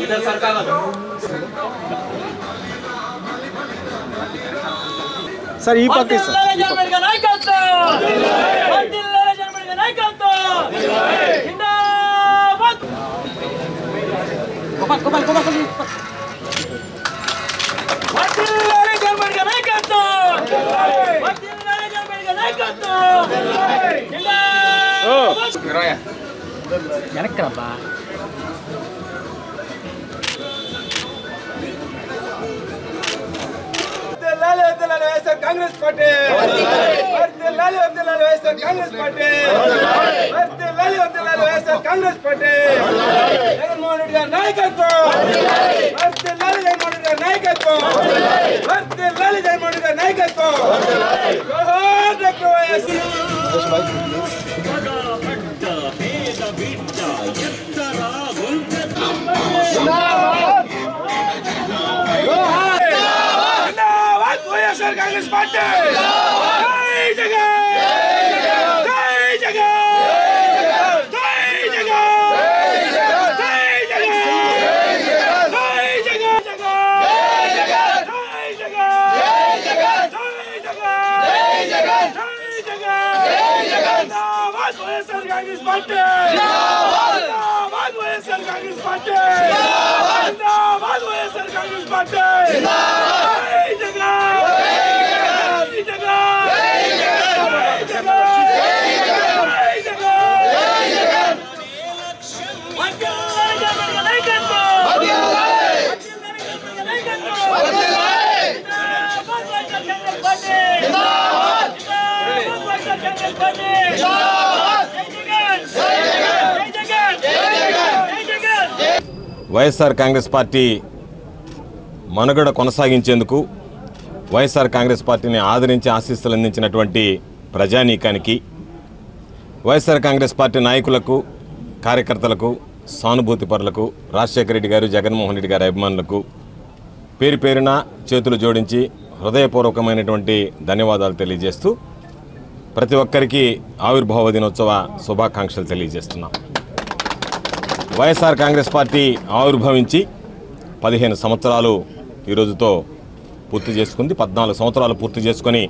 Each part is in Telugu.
इधर सरकार सर ई पक्के Congress party Congress party Congress party Jaganmohan Reddy गारी नायकत्वं जगन्मोहन रेड्डी गारी नायकत्वं जगन्मोहन रेड्डी गारी नायकत्वं जोहार डॉक्टर వైఎస్ कांग्रेस पार्टी जय जगन जय जगन जय जगन जय जगन जय जगन जय जगन जिंदाबाद వైఎస్ఆర్ कांग्रेस पार्टी जिंदाबाद వైఎస్ఆర్ कांग्रेस पार्टी जिंदाबाद వైఎస్ఆర్ कांग्रेस पार्टी जय जगन వైఎస్ఆర్ కాంగ్రెస్ పార్టీ మనుగడ కొనసాగించేందుకు వైఎస్ఆర్ కాంగ్రెస్ పార్టీని ఆదరించి ఆశీస్సులు అందించినటువంటి ప్రజానీకానికి వైఎస్ఆర్ కాంగ్రెస్ పార్టీ నాయకులకు కార్యకర్తలకు సానుభూతిపరులకు రాజశేఖర రెడ్డి గారు జగన్మోహన్ రెడ్డి గారి అభిమానులకు పేరు పేరున చేతులు జోడించి హృదయపూర్వకమైనటువంటి ధన్యవాదాలు తెలియజేస్తూ ప్రతి ఒక్కరికి ఆవిర్భావ దినోత్సవ శుభాకాంక్షలు తెలియజేస్తున్నాం. వైఎస్ఆర్ కాంగ్రెస్ పార్టీ ఆవిర్భవించి 15 సంవత్సరాలు ఈ రోజుతో పూర్తి చేసుకుంది. 14 సంవత్సరాలు పూర్తి చేసుకొని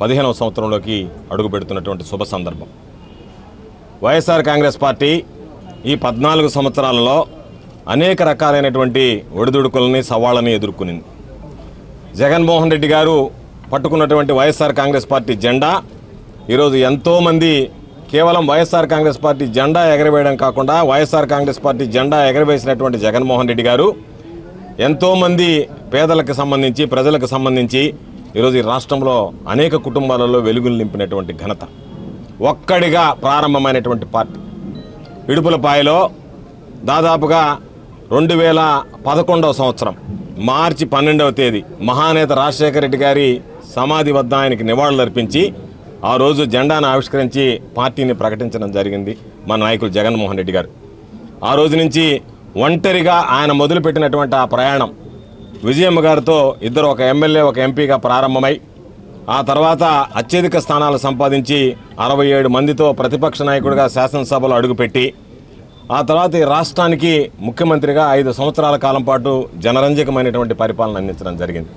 15వ సంవత్సరంలోకి అడుగుపెడుతున్నటువంటి శుభ సందర్భం. వైఎస్ఆర్ కాంగ్రెస్ పార్టీ ఈ 14 సంవత్సరాలలో అనేక రకాలైనటువంటి ఒడిదుడుకులని సవాళ్ళని ఎదుర్కొనింది. జగన్మోహన్ రెడ్డి గారు పట్టుకున్నటువంటి వైఎస్ఆర్ కాంగ్రెస్ పార్టీ జెండా ఈరోజు ఎంతోమంది కేవలం వైఎస్ఆర్ కాంగ్రెస్ పార్టీ జెండా ఎగరవేయడం కాకుండా వైఎస్ఆర్ కాంగ్రెస్ పార్టీ జెండా ఎగరవేసినటువంటి జగన్మోహన్ రెడ్డి గారు ఎంతోమంది పేదలకు సంబంధించి ప్రజలకు సంబంధించి ఈరోజు ఈ రాష్ట్రంలో అనేక కుటుంబాలలో వెలుగులు నింపినటువంటి ఘనత ఒక్కడిగా ప్రారంభమైనటువంటి పార్టీ. ఇడుపులపాయలో దాదాపుగా 2011వ సంవత్సరం మార్చి 12వ తేదీ మహానేత రాజశేఖర రెడ్డి గారి సమాధి వద్ద ఆయనకి నివాళులర్పించి ఆ రోజు జెండాను ఆవిష్కరించి పార్టీని ప్రకటించడం జరిగింది మన నాయకులు జగన్మోహన్ రెడ్డి గారు. ఆ రోజు నుంచి ఒంటరిగా ఆయన మొదలుపెట్టినటువంటి ఆ ప్రయాణం విజయమ్మ గారితో ఇద్దరు ఒక ఎమ్మెల్యే ఒక ఎంపీగా ప్రారంభమై ఆ తర్వాత అత్యధిక స్థానాలు సంపాదించి 67 మందితో ప్రతిపక్ష నాయకుడిగా శాసనసభలో అడుగుపెట్టి ఆ తర్వాత ఈ రాష్ట్రానికి ముఖ్యమంత్రిగా 5 సంవత్సరాల కాలం పాటు జనరంజకమైనటువంటి పరిపాలన అందించడం జరిగింది.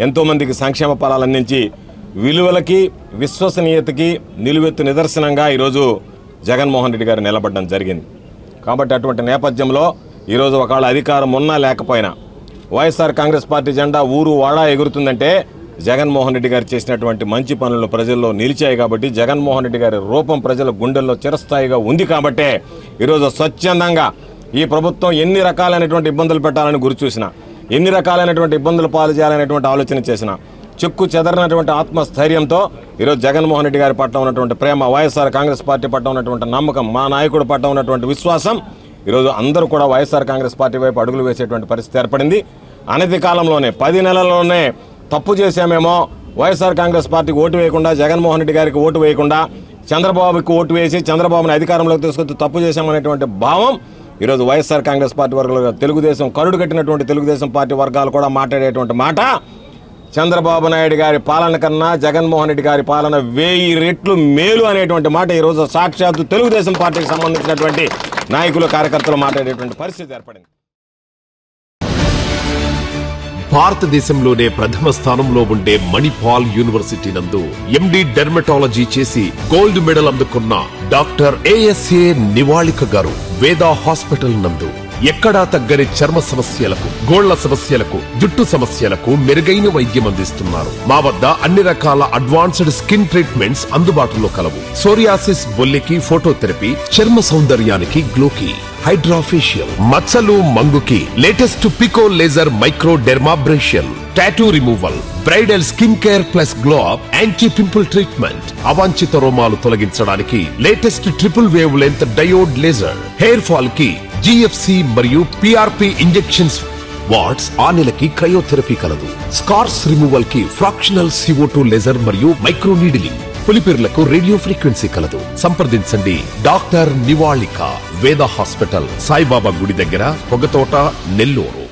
ఎంతోమందికి సంక్షేమ ఫలాలు అందించి విలువలకి విశ్వసనీయతకి నిలువెత్తు నిదర్శనంగా ఈరోజు జగన్మోహన్ రెడ్డి గారు నిలబడడం జరిగింది. కాబట్టి అటువంటి నేపథ్యంలో ఈరోజు ఒకవేళ అధికారం ఉన్నా లేకపోయినా వైఎస్ఆర్ కాంగ్రెస్ పార్టీ జెండా ఊరు వాడా ఎగురుతుందంటే జగన్మోహన్ రెడ్డి గారు చేసినటువంటి మంచి పనులు ప్రజల్లో నిలిచాయి కాబట్టి జగన్మోహన్ రెడ్డి గారి రూపం ప్రజల గుండెల్లో చిరస్థాయిగా ఉంది కాబట్టే ఈరోజు స్వచ్ఛందంగా ఈ ప్రభుత్వం ఎన్ని రకాలైనటువంటి ఇబ్బందులు పెట్టాలని గురి చూసినా ఎన్ని రకాలైనటువంటి ఇబ్బందులు పాలు చేయాలనేటువంటి ఆలోచన చేసినా చెక్కు చెదరనటువంటి ఆత్మస్థైర్యంతో ఈరోజు జగన్మోహన్ రెడ్డి గారి పట్ల ఉన్నటువంటి ప్రేమ వైఎస్ఆర్ కాంగ్రెస్ పార్టీ పట్ల ఉన్నటువంటి నమ్మకం మా నాయకుడు పట్ల ఉన్నటువంటి విశ్వాసం ఈరోజు అందరూ కూడా వైఎస్ఆర్ కాంగ్రెస్ పార్టీ వైపు అడుగులు వేసేటువంటి పరిస్థితి ఏర్పడింది. అనతి కాలంలోనే 10 నెలల్లోనే తప్పు చేశామేమో వైఎస్ఆర్ కాంగ్రెస్ పార్టీకి ఓటు వేయకుండా జగన్మోహన్ రెడ్డి గారికి ఓటు వేయకుండా చంద్రబాబుకి ఓటు వేసి చంద్రబాబుని అధికారంలోకి తీసుకొచ్చి తప్పు చేశామనేటువంటి భావం ఈరోజు వైఎస్ఆర్ కాంగ్రెస్ పార్టీ వర్గాలు తెలుగుదేశం కరుడు కట్టినటువంటి తెలుగుదేశం పార్టీ వర్గాలు కూడా మాట్లాడేటువంటి మాట చంద్రబాబు నాయుడు గారి పాలన కన్నా జగన్మోహన్ రెడ్డి గారి పాలన 1000 రెట్లు మేలు అనేటువంటి మాట ఈరోజు సాక్షాత్తు తెలుగుదేశం పార్టీకి సంబంధించినటువంటి నాయకులు కార్యకర్తలు మాట్లాడేటువంటి పరిస్థితి ఏర్పడింది. భారతదేశంలోనే ప్రథమ స్థానంలో ఉండే మణిపాల్ యూనివర్సిటీ నందు ఎండి డెర్మటాలజీ చేసి గోల్డ్ మెడల్ అందుకున్న డాక్టర్ ఏఎస్ఏ నివాళిక గారు వేదా హాస్పిటల్ నందు ఎక్కడా తగ్గని చర్మ సమస్యలకు, గోళ్ల సమస్యలకు, జుట్టు సమస్యలకు మెరుగైన వైద్యం అందిస్తున్నారు. మా వద్ద అన్ని రకాల అడ్వాన్స్డ్ స్కిన్ ట్రీట్మెంట్స్ అందుబాటులో కలవు. సోరియాసిస్, బొల్లికి ఫోటోథెరపీ, చర్మ సౌందర్యానికి గ్లోకి, హైడ్రాఫేషియల్, మచ్చలు మంగుకి latest pico laser micro dermabrasion, tattoo removal, bridal skin care plus glow up, anti pimple treatment, అవాంఛిత రోమాలు తొలగించడానికి latest triple wavelength diode laser, hair fall కి జిఎఫ్సి మరియు పిఆర్పి ఇంజెక్షన్స్, వాట్స్ 6 నెలలకి క్రయోథెరపీ కలదు. స్కార్స్ రిమూవల్ కి ఫ్రాక్షనల్ CO2 లేజర్ మరియు మైక్రో నీడిలింగ్, పులిపిర్లకు రేడియో ఫ్రీక్వెన్సీ కలదు. సంప్రదించండి డాక్టర్ నివాళిక, వేద హాస్పిటల్, సాయిబాబా గుడి దగ్గర, పొగతోట, నెల్లూరు.